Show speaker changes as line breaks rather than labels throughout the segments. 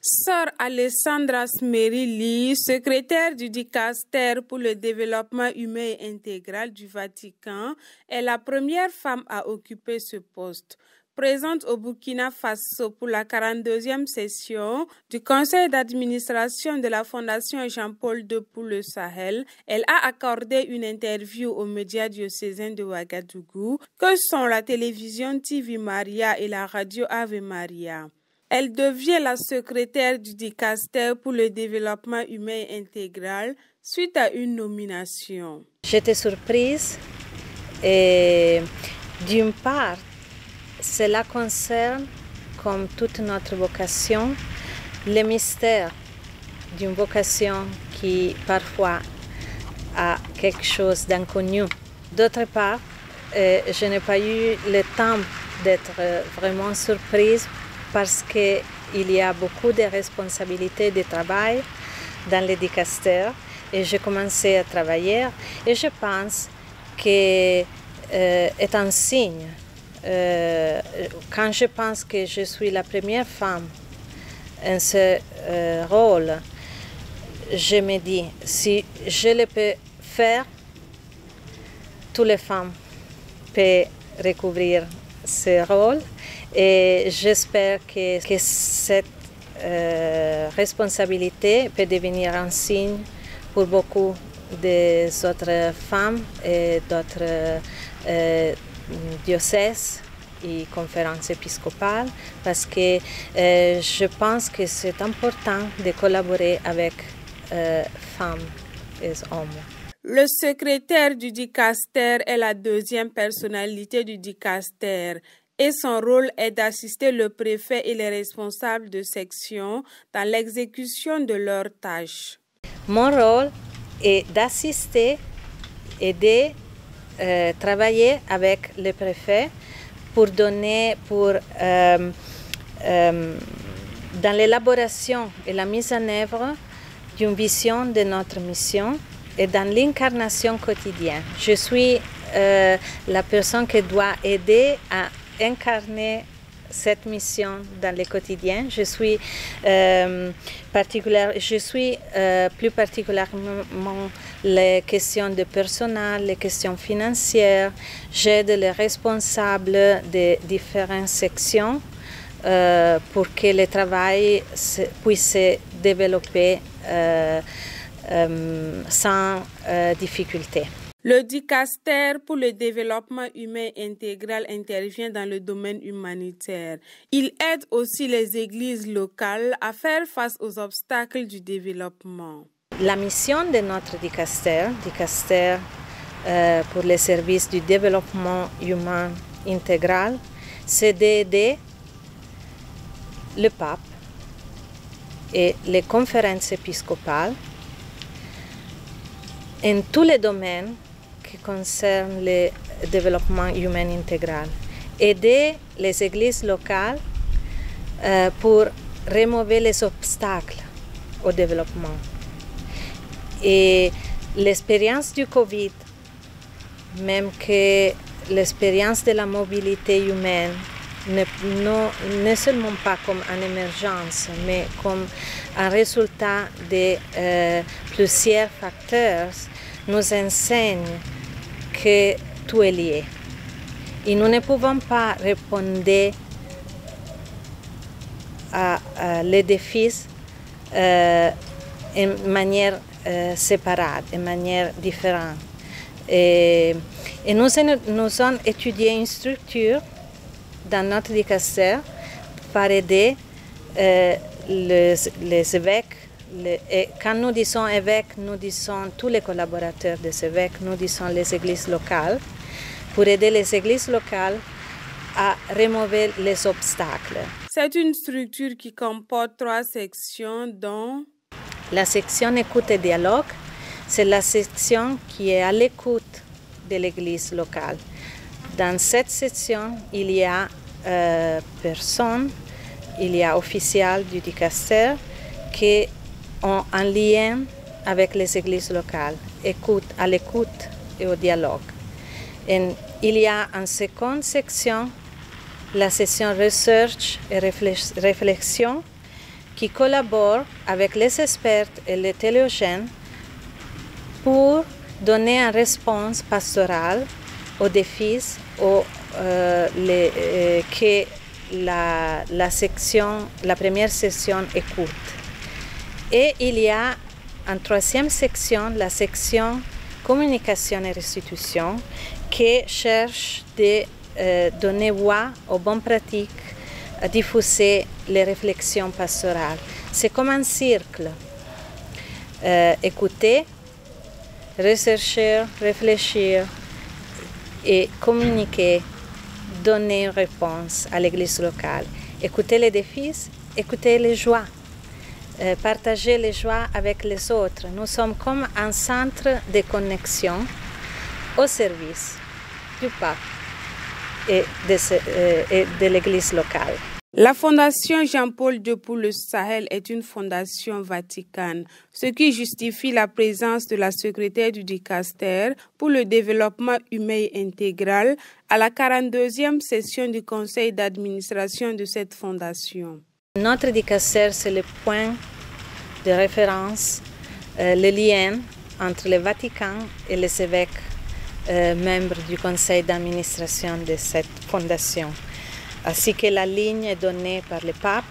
Sœur Alessandra Smerili, secrétaire du Dicaster pour le développement humain et intégral du Vatican, est la première femme à occuper ce poste. Présente au Burkina Faso pour la 42e session du conseil d'administration de la Fondation Jean-Paul II pour le Sahel, elle a accordé une interview aux médias diocésains de Ouagadougou, que sont la télévision TV Maria et la radio Ave Maria. Elle devient la secrétaire du Dicaster pour le développement humain intégral suite à une nomination.
J'étais surprise et d'une part, cela concerne, comme toute notre vocation, le mystère d'une vocation qui parfois a quelque chose d'inconnu. D'autre part, je n'ai pas eu le temps d'être vraiment surprise parce qu'il y a beaucoup de responsabilités de travail dans le Dicaster et j'ai commencé à travailler et je pense que c'est un signe. Quand je pense que je suis la première femme en ce rôle, je me dis, si je le peux faire, toutes les femmes peuvent recouvrir ce rôle et j'espère que cette responsabilité peut devenir un signe pour beaucoup d'autres femmes et d'autres diocèses et conférences épiscopales parce que je pense que c'est important de collaborer avec femmes et hommes.
Le secrétaire du Dicaster est la deuxième personnalité du Dicaster et son rôle est d'assister le préfet et les responsables de section dans l'exécution de leurs tâches.
Mon rôle est d'assister et de travailler avec le préfet dans l'élaboration et la mise en œuvre d'une vision de notre mission et dans l'incarnation quotidienne. Je suis la personne qui doit aider à incarner cette mission dans le quotidien. Je suis plus particulièrement les questions de personnel, les questions financières. J'aide les responsables de différentes sections pour que le travail puisse se développer sans difficulté.
Le Dicaster pour le développement humain intégral intervient dans le domaine humanitaire. Il aide aussi les églises locales à faire face aux obstacles du développement.
La mission de notre Dicaster pour les services du développement humain intégral, c'est d'aider le pape et les conférences épiscopales en tous les domaines qui concernent le développement humain intégral. Aider les églises locales pour remover les obstacles au développement. Et l'expérience du Covid, même que l'expérience de la mobilité humaine, ne seulement pas comme une émergence, mais comme un résultat de plusieurs facteurs, nous enseigne que tout est lié. Et nous ne pouvons pas répondre à les défis en manière séparée, en manière différente. Et nous avons étudié une structure dans notre Dicaster pour aider les évêques. Et quand nous disons évêques, nous disons tous les collaborateurs des évêques, nous disons les églises locales, pour aider les églises locales à remover les obstacles.
C'est une structure qui comporte 3 sections dont
la section écoute et dialogue, c'est la section qui est à l'écoute de l'église locale. Dans cette section, il y a personnes, il y a officiels du Dicaster qui ont un lien avec les églises locales, à l'écoute et au dialogue. Et il y a en seconde section la section research et réflexion qui collabore avec les experts et les théologiens pour donner une réponse pastorale aux défis que la première section écoute. Et il y a en troisième section, la section communication et restitution, qui cherche de donner voix aux bonnes pratiques, à diffuser les réflexions pastorales. C'est comme un cercle. Écouter, rechercher, réfléchir et communiquer, donner une réponse à l'Église locale. Écouter les défis, écouter les joies, partager les joies avec les autres. Nous sommes comme un centre de connexion au service du pape et de l'Église locale.
La Fondation Jean-Paul II pour le Sahel est une fondation vaticane, ce qui justifie la présence de la secrétaire du Dicaster pour le développement humain intégral à la 42e session du conseil d'administration de cette fondation.
Notre Dicaster, c'est le point de référence, le lien entre le Vatican et les évêques membres du conseil d'administration de cette fondation, ainsi que la ligne est donnée par le pape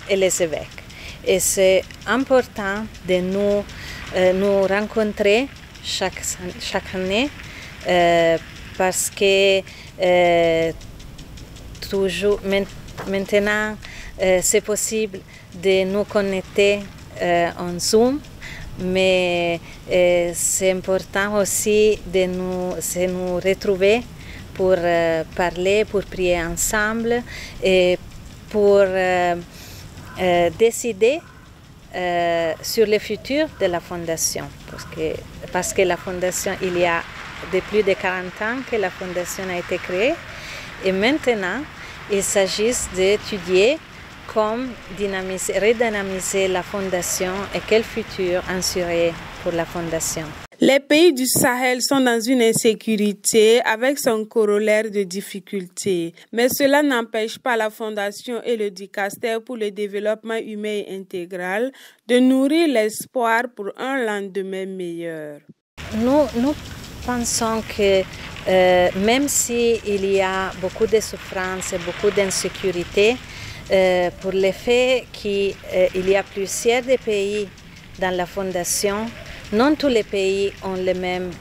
et les évêques. Et c'est important de nous rencontrer chaque année parce que toujours maintenant c'est possible de nous connecter en Zoom, mais c'est important aussi de nous retrouver pour parler, pour prier ensemble et pour décider sur le futur de la fondation. Parce que la fondation, il y a de plus de 40 ans que la fondation a été créée et maintenant il s'agit d'étudier comment redynamiser la fondation et quel futur assurer pour la fondation.
Les pays du Sahel sont dans une insécurité avec son corollaire de difficultés. Mais cela n'empêche pas la Fondation et le Dicaster pour le développement humain et intégral de nourrir l'espoir pour un lendemain meilleur.
Nous pensons que même s'il y a beaucoup de souffrances et beaucoup d'insécurité, pour le fait qu'il y a plusieurs des pays dans la Fondation, non tous les pays ont les mêmes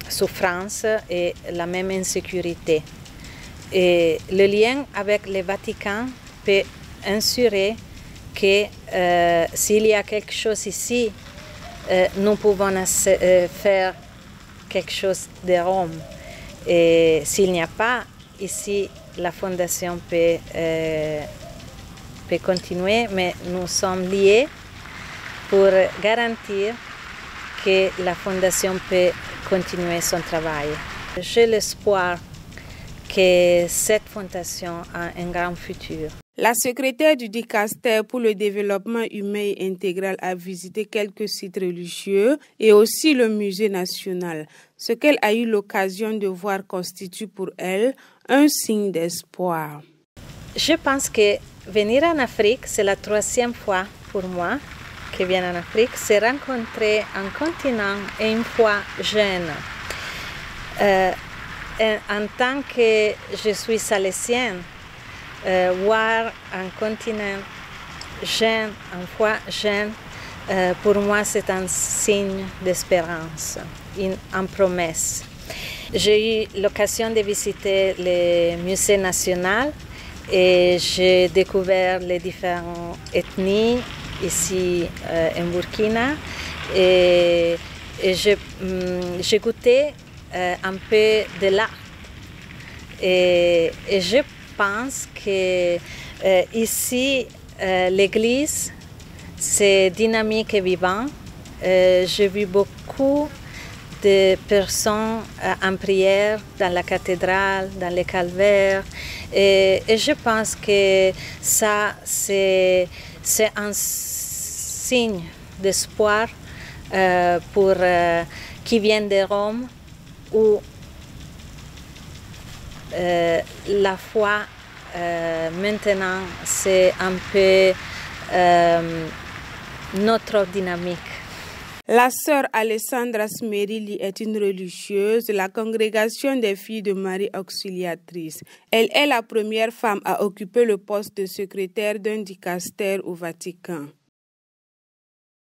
souffrances et la même insécurité. Et le lien avec le Vatican peut assurer que s'il y a quelque chose ici, nous pouvons faire quelque chose de Rome. Et s'il n'y a pas ici, la Fondation peut continuer, mais nous sommes liés pour garantir que la Fondation peut continuer son travail. J'ai l'espoir que cette fondation a un grand futur.
La secrétaire du Dicaster pour le développement humain et intégral a visité quelques sites religieux et aussi le musée national. Ce qu'elle a eu l'occasion de voir constitue pour elle un signe d'espoir.
Je pense que venir en Afrique, c'est la 3e fois pour moi que je viens en Afrique, c'est rencontrer un continent et une foi jeune. En tant que je suis salésienne, voir un continent jeune, une foi jeune, pour moi c'est un signe d'espérance, une promesse. J'ai eu l'occasion de visiter le musée national et j'ai découvert les différentes ethnies ici en Burkina et j'ai goûté un peu de l'art et je pense que ici l'église c'est dynamique et vivant. J'ai vu beaucoup de personnes en prière dans la cathédrale, dans les calvaires et je pense que ça c'est un signe d'espoir pour qui vient de Rome où la foi maintenant, c'est un peu notre dynamique.
La sœur Alessandra Smerili est une religieuse de la congrégation des filles de Marie Auxiliatrice. Elle est la première femme à occuper le poste de secrétaire d'un dicastère au Vatican.